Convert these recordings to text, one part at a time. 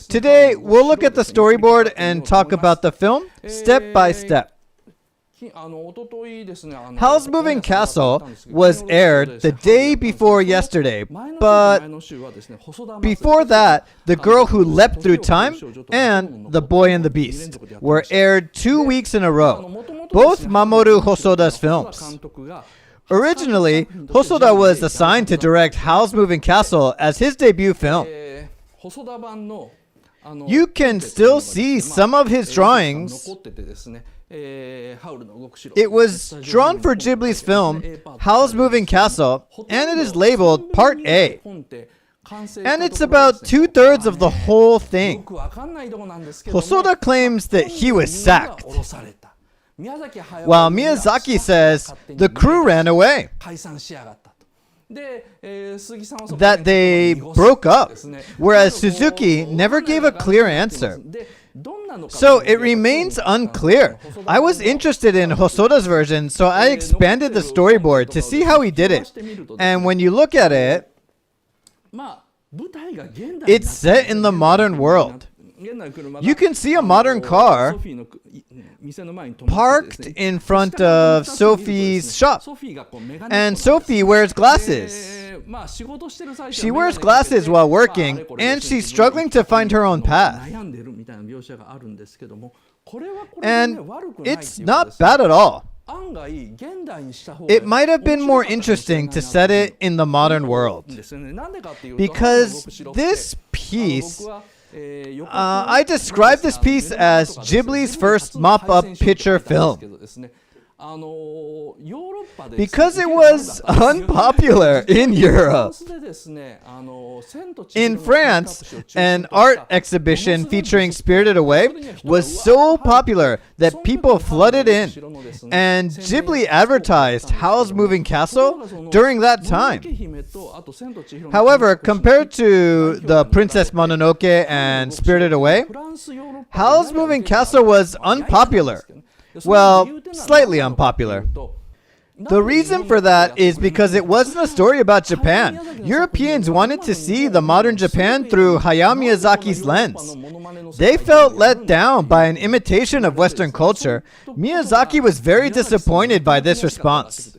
Today, we'll look at the storyboard and talk about the film step by step. Howl's Moving Castle was aired the day before yesterday, but before that, The Girl Who Leapt Through Time and The Boy and the Beast were aired 2 weeks in a row, both Mamoru Hosoda's films. Originally, Hosoda was assigned to direct Howl's Moving Castle as his debut film. You can still see some of his drawings. It was drawn for Ghibli's film, Howl's Moving Castle, and it is labeled Part A. And it's about 2/3 of the whole thing. Hosoda claims that he was sacked, while Miyazaki says the crew ran away, that they broke up, whereas Suzuki never gave a clear answer. So it remains unclear. I was interested in Hosoda's version, so I expanded the storyboard to see how he did it. And when you look at it, it's set in the modern world. You can see a modern car parked in front of Sophie's shop. And Sophie wears glasses. She wears glasses while working, and she's struggling to find her own path. And it's not bad at all. It might have been more interesting to set it in the modern world, because this piece, I describe this piece as Ghibli's first mop-up picture film, because it was unpopular in Europe. In France, an art exhibition featuring Spirited Away was so popular that people flooded in, and Ghibli advertised Howl's Moving Castle during that time. However, compared to The Princess Mononoke and Spirited Away, Howl's Moving Castle was unpopular. Well, slightly unpopular. The reason for that is because it wasn't a story about Japan. Europeans wanted to see the modern Japan through Hayao Miyazaki's lens. They felt let down by an imitation of Western culture. Miyazaki was very disappointed by this response.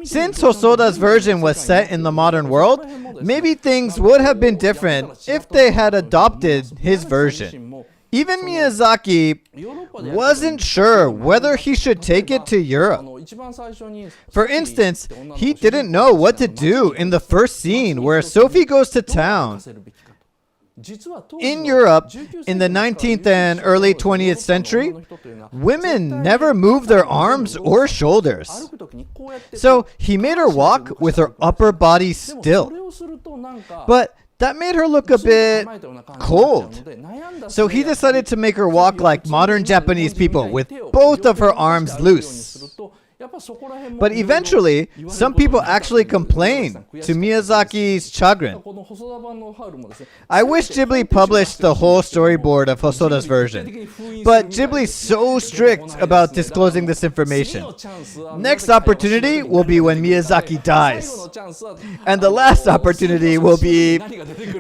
Since Hosoda's version was set in the modern world, maybe things would have been different if they had adopted his version. Even Miyazaki wasn't sure whether he should take it to Europe. For instance, he didn't know what to do in the first scene where Sophie goes to town. In Europe, in the 19th and early 20th century, women never moved their arms or shoulders. So he made her walk with her upper body still. But that made her look a bit cold. So he decided to make her walk like modern Japanese people, with both of her arms loose. But eventually, some people actually complained, to Miyazaki's chagrin. I wish Ghibli published the whole storyboard of Hosoda's version, but Ghibli's so strict about disclosing this information. Next opportunity will be when Miyazaki dies. And the last opportunity will be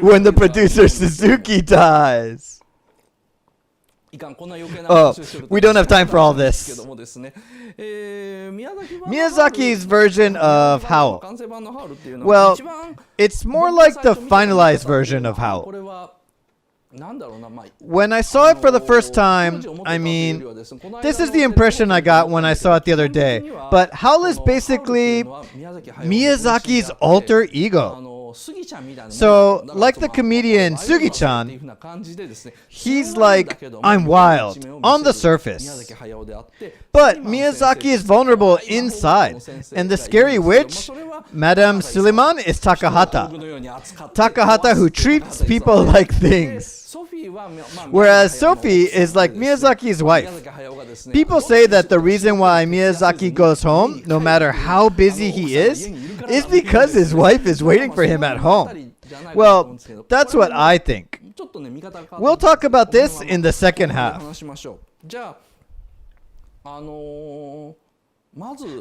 when the producer Suzuki dies. Oh, we don't have time for all this. Miyazaki's version of Howl. Well, it's more like the finalized version of Howl. When I saw it for the first time, this is the impression I got when I saw it the other day. But Howl is basically Miyazaki's alter ego. So, like the comedian Sugi-chan, he's like, I'm wild on the surface. But Miyazaki is vulnerable inside. And the scary witch, Madame Suleiman, is Takahata. Takahata, who treats people like things. Whereas Sophie is like Miyazaki's wife. People say that the reason why Miyazaki goes home, no matter how busy he is because his wife is waiting for him at home. Well, that's what I think. We'll talk about this in the second half.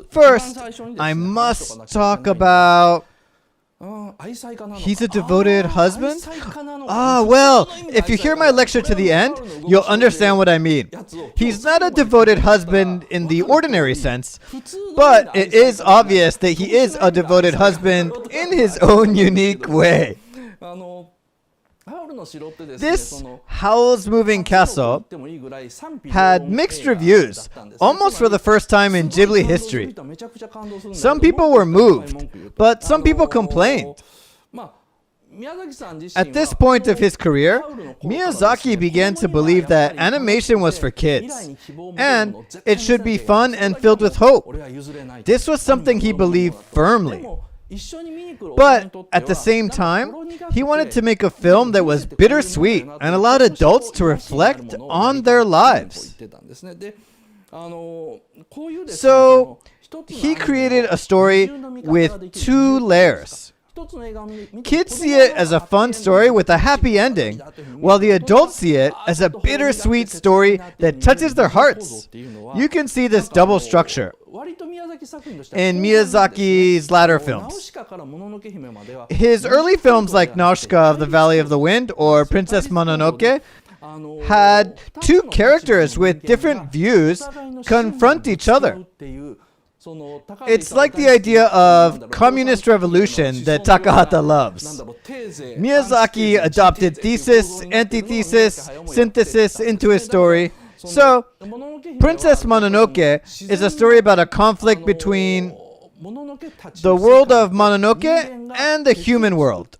First, I must talk about He's a devoted husband? Well, if you hear my lecture to the end, you'll understand what I mean. He's not a devoted husband in the ordinary sense, but it is obvious that he is a devoted husband in his own unique way. This Howl's Moving Castle had mixed reviews, almost for the first time in Ghibli history. Some people were moved, but some people complained. At this point of his career, Miyazaki began to believe that animation was for kids, and it should be fun and filled with hope. This was something he believed firmly. But at the same time, he wanted to make a film that was bittersweet and allowed adults to reflect on their lives. So he created a story with two layers. Kids see it as a fun story with a happy ending, while the adults see it as a bittersweet story that touches their hearts. You can see this double structure in Miyazaki's latter films. His early films like Nausicaa of the Valley of the Wind or Princess Mononoke had two characters with different views confront each other. It's like the idea of communist revolution that Takahata loves. Miyazaki adopted thesis, antithesis, synthesis into his story. So, Princess Mononoke is a story about a conflict between the world of Mononoke and the human world,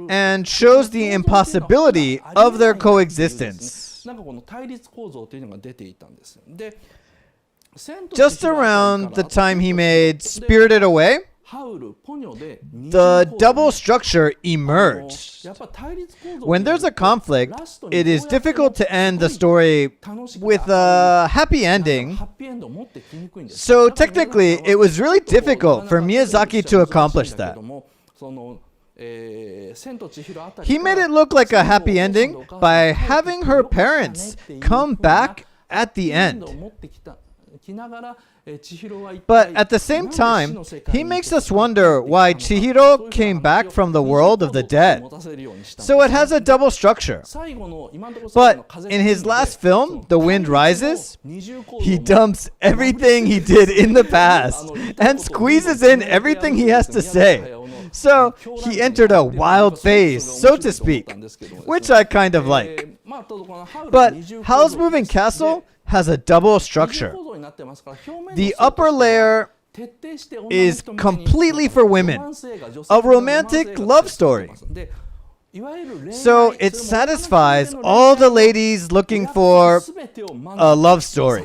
and shows the impossibility of their coexistence. Just around the time he made Spirited Away, the double structure emerged. When there's a conflict, it is difficult to end the story with a happy ending. So technically, it was really difficult for Miyazaki to accomplish that. He made it look like a happy ending by having her parents come back at the end. But at the same time, he makes us wonder why Chihiro came back from the world of the dead. So it has a double structure. But in his last film, The Wind Rises, he dumps everything he did in the past and squeezes in everything he has to say. So he entered a wild phase, so to speak, which I kind of like. But Howl's Moving Castle has a double structure. The upper layer is completely for women, a romantic love story. So it satisfies all the ladies looking for a love story.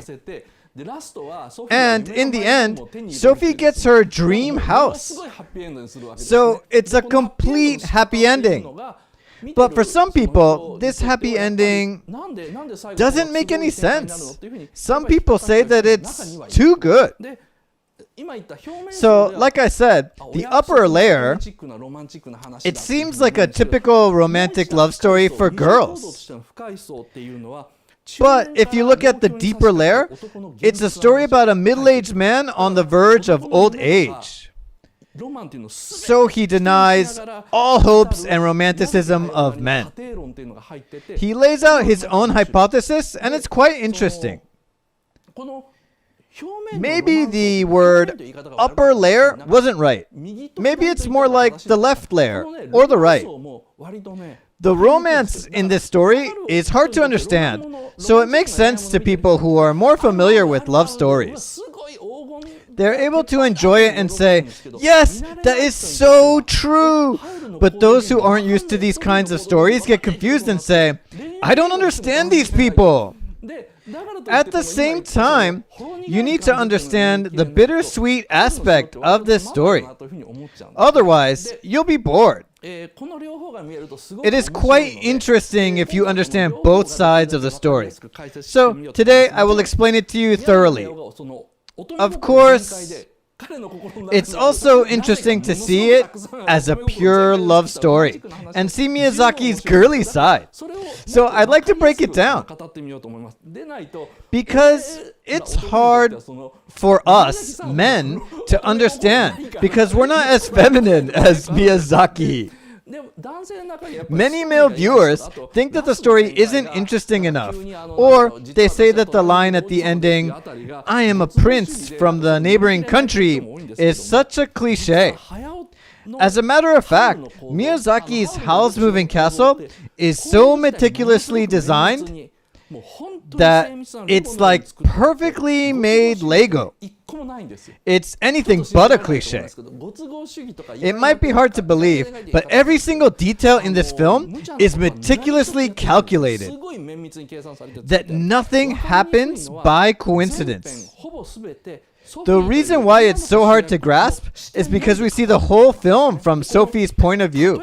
And in the end, Sophie gets her dream house. So it's a complete happy ending. But for some people, this happy ending doesn't make any sense. Some people say that it's too good. So, like I said, the upper layer, it seems like a typical romantic love story for girls. But if you look at the deeper layer, it's a story about a middle-aged man on the verge of old age. So he denies all hopes and romanticism of men. He lays out his own hypothesis, and it's quite interesting. Maybe the word upper layer wasn't right. Maybe it's more like the left layer or the right. The romance in this story is hard to understand, so it makes sense to people who are more familiar with love stories. They're able to enjoy it and say, yes, that is so true. But those who aren't used to these kinds of stories get confused and say, I don't understand these people. At the same time, you need to understand the bittersweet aspect of this story. Otherwise, you'll be bored. It is quite interesting if you understand both sides of the story. So today I will explain it to you thoroughly. Of course, it's also interesting to see it as a pure love story and see Miyazaki's girly side. So I'd like to break it down because it's hard for us men to understand because we're not as feminine as Miyazaki. Many male viewers think that the story isn't interesting enough, or they say that the line at the ending, "I am a prince from the neighboring country," is such a cliche. As a matter of fact, Miyazaki's Howl's Moving Castle is so meticulously designed that it's like perfectly made Lego. It's anything but a cliche. It might be hard to believe, but every single detail in this film is meticulously calculated. That nothing happens by coincidence. The reason why it's so hard to grasp is because we see the whole film from Sophie's point of view.